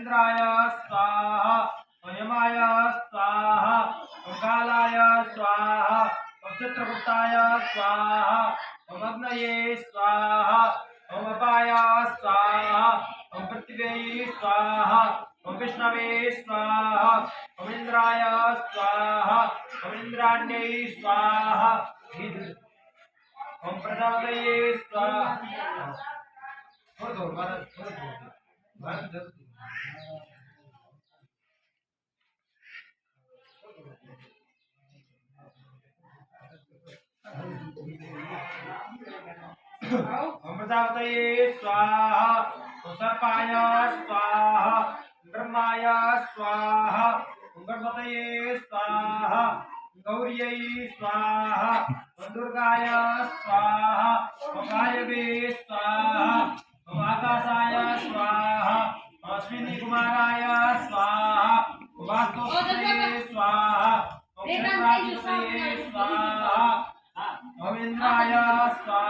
इंद्राय स्वाहा ओम यमाय स्वाहा ओम कालाय स्वाहा ओम चित्रगुप्ताय स्वाहा ओम अग्नये स्वाहा ओम अपाय स्वाहा ओम पृथ्वी स्वाहा ओम विष्णवे स्वाहा ओम इंद्राय स्वाहा ओम इंद्राण्यै स्वाहा ओम प्रजापतये स्वाहा। छोड़ दो भारत, छोड़ दो भारत जल्द। ओम प्रजापतये स्वाहा ओम सर्पाय स्वाहा ओम ब्रह्माय स्वाहा ओम गणपतये स्वाहा ओम गौर्यै स्वाहा ओम दुर्गाय स्वाहा ओम वायवे स्वाहा ओम आकाशाय स्वाहा ओम अश्विनी कुमाराय स्वाहा ओम वास्तुपतये स्वाहा ओम चंद्राधिपतये स्वाहा ओम इंद्राय स्वाहा